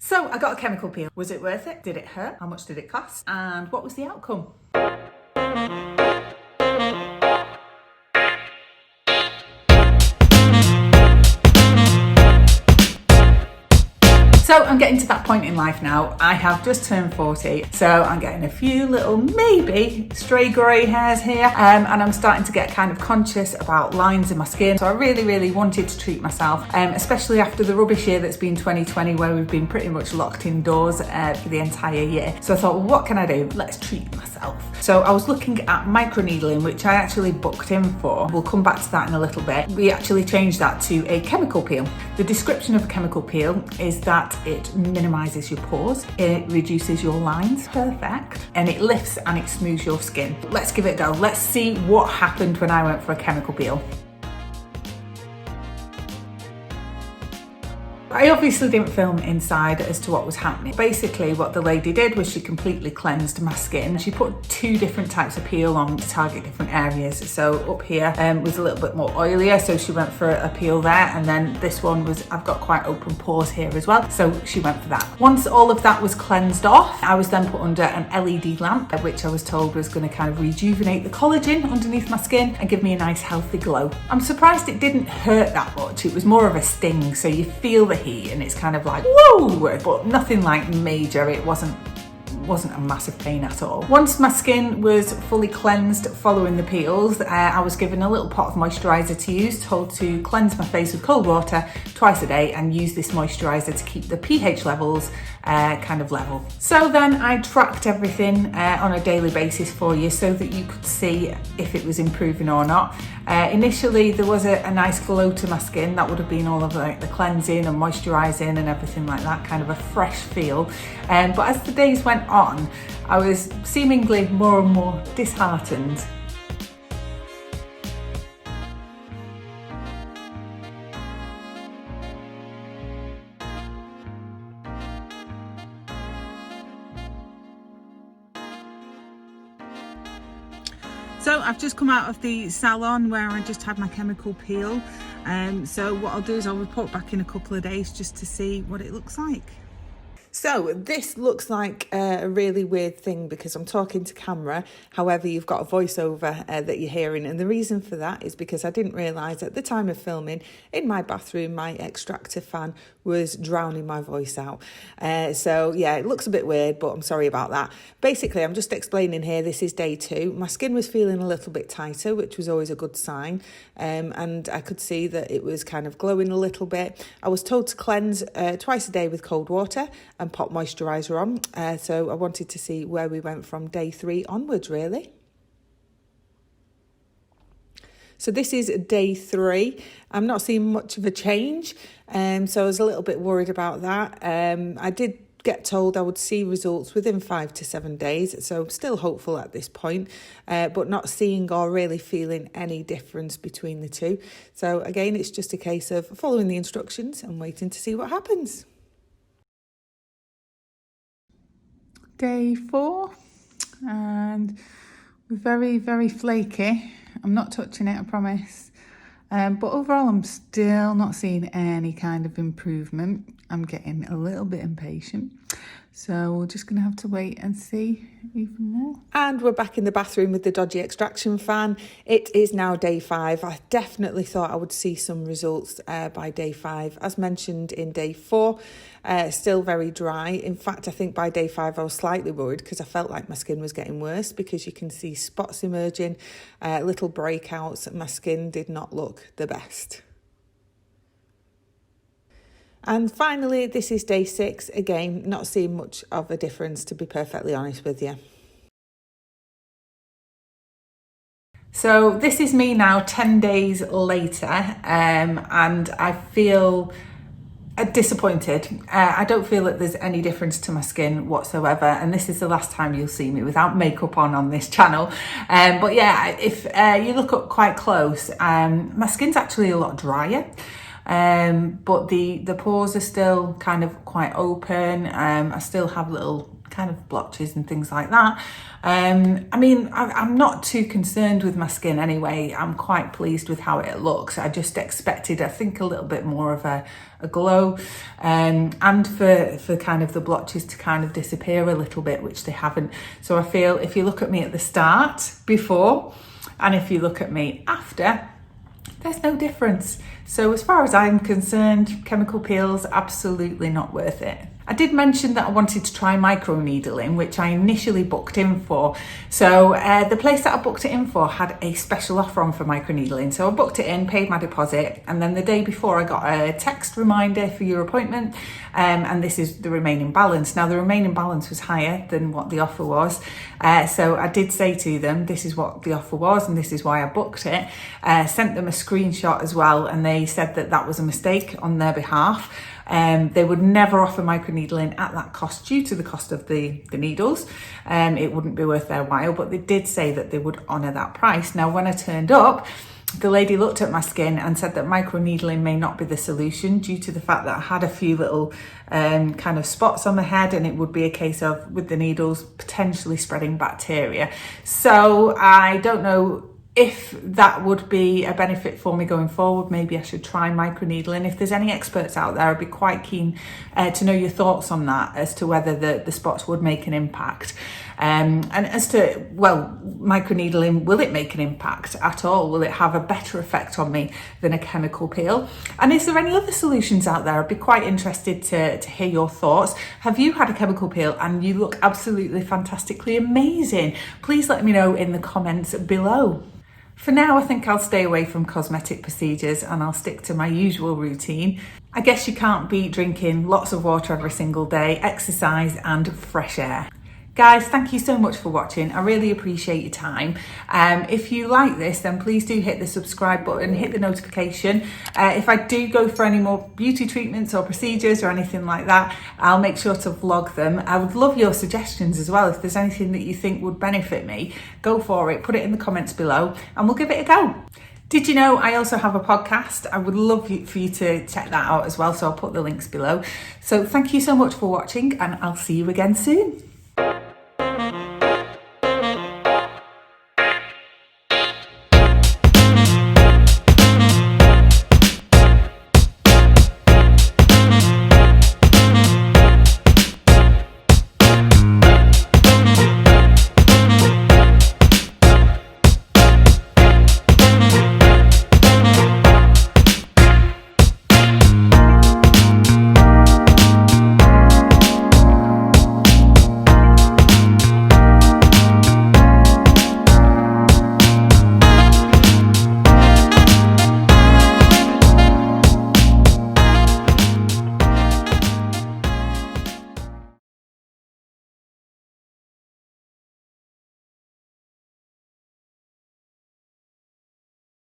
So I got a chemical peel. Was it worth it? Did it hurt? How much did it cost? And what was the outcome? So I'm getting to that point in life now. I have just turned 40, so I'm getting a few little maybe stray grey hairs here, and I'm starting to get kind of conscious about lines in my skin. So I really wanted to treat myself, especially after the rubbish year that's been 2020, where we've been pretty much locked indoors for the entire year. So I thought, well, what can I do? Let's treat myself. So I was looking at microneedling, which I actually booked in for. We'll come back to that in a little bit. We actually changed that to a chemical peel. The description of a chemical peel is that it minimises your pores, it reduces your lines, perfect, and it lifts and it smooths your skin. Let's give it a go. Let's see what happened when I went for a chemical peel. I obviously didn't film inside as to what was happening. Basically what the lady did was she completely cleansed my skin. She put two different types of peel on to target different areas. So up here was a little bit more oilier, so she went for a peel there, and then this one was, I've got quite open pores here as well, so she went for that. Once all of that was cleansed off, I was then put under an LED lamp, which I was told was going to kind of rejuvenate the collagen underneath my skin and give me a nice healthy glow. I'm surprised it didn't hurt that much. It was more of a sting, so you feel the heat and it's kind of like whoa, but nothing like major. It wasn't a massive pain at all. Once my skin was fully cleansed following the peels, I was given a little pot of moisturiser to use, told to cleanse my face with cold water twice a day and use this moisturiser to keep the pH levels kind of level. So then I tracked everything on a daily basis for you so that you could see if it was improving or not. Initially there was a nice glow to my skin. That would have been all of the cleansing and moisturising and everything like that, kind of a fresh feel. But as the days went on, I was seemingly more and more disheartened. So I've just come out of the salon where I just had my chemical peel. So what I'll do is I'll report back in a couple of days just to see what it looks like. So this looks like a really weird thing because I'm talking to camera. However, you've got a voiceover that you're hearing. And the reason for that is because I didn't realise at the time of filming in my bathroom, my extractor fan was drowning my voice out. So yeah, it looks a bit weird, but I'm sorry about that. Basically, I'm just explaining here, this is day 2. My skin was feeling a little bit tighter, which was always a good sign. And I could see that it was kind of glowing a little bit. I was told to cleanse twice a day with cold water and pop moisturiser on. So I wanted to see where we went from day 3 onwards, really. So this is day 3. I'm not seeing much of a change, so I was a little bit worried about that. I did get told I would see results within 5 to 7 days, so I'm still hopeful at this point, but not seeing or really feeling any difference between the two. So again, it's just a case of following the instructions and waiting to see what happens. Day 4, and we're very flaky. I'm not touching it, I promise. But overall, I'm still not seeing any kind of improvement. I'm getting a little bit impatient. So we're just going to have to wait and see even more. And we're back in the bathroom with the dodgy extraction fan. It is now day 5. I definitely thought I would see some results by day 5. As mentioned in day 4, still very dry. In fact, I think by day 5 I was slightly worried because I felt like my skin was getting worse because you can see spots emerging, little breakouts. My skin did not look the best. And finally, this is day 6. Again, not seeing much of a difference, to be perfectly honest with you. So this is me now 10 days later, and I feel disappointed. I don't feel that there's any difference to my skin whatsoever, and this is the last time you'll see me without makeup on this channel. But yeah, if you look up quite close, my skin's actually a lot drier. But the pores are still kind of quite open. I still have little kind of blotches and things like that. I mean, I'm not too concerned with my skin anyway. I'm quite pleased with how it looks. I just expected, I think, a little bit more of a glow, and for kind of the blotches to kind of disappear a little bit, which they haven't. So I feel if you look at me at the start, before, and if you look at me after, there's no difference. So as far as I'm concerned, chemical peels, absolutely not worth it. I did mention that I wanted to try microneedling, which I initially booked in for. So the place that I booked it in for had a special offer on for microneedling. So I booked it in, paid my deposit, and then the day before I got a text reminder for your appointment, and this is the remaining balance. Now the remaining balance was higher than what the offer was. So I did say to them, this is what the offer was and this is why I booked it. Sent them a screenshot as well, and they said that that was a mistake on their behalf. They would never offer microneedling at that cost due to the cost of the needles. It wouldn't be worth their while, but they did say that they would honour that price. Now, when I turned up, the lady looked at my skin and said that microneedling may not be the solution due to the fact that I had a few little kind of spots on my head, and it would be a case of, with the needles, potentially spreading bacteria. So I don't know if that would be a benefit for me going forward. Maybe I should try microneedling. If there's any experts out there, I'd be quite keen to know your thoughts on that, as to whether the spots would make an impact. And as to, well, microneedling, will it make an impact at all? Will it have a better effect on me than a chemical peel? And is there any other solutions out there? I'd be quite interested to hear your thoughts. Have you had a chemical peel and you look absolutely fantastically amazing? Please let me know in the comments below. For now, I think I'll stay away from cosmetic procedures and I'll stick to my usual routine. I guess you can't beat drinking lots of water every single day, exercise and fresh air. Guys, thank you so much for watching. I really appreciate your time. If you like this, then please do hit the subscribe button, hit the notification. If I do go for any more beauty treatments or procedures or anything like that, I'll make sure to vlog them. I would love your suggestions as well. If there's anything that you think would benefit me, go for it. Put it in the comments below and we'll give it a go. Did you know I also have a podcast? I would love for you to check that out as well. So I'll put the links below. So thank you so much for watching and I'll see you again soon.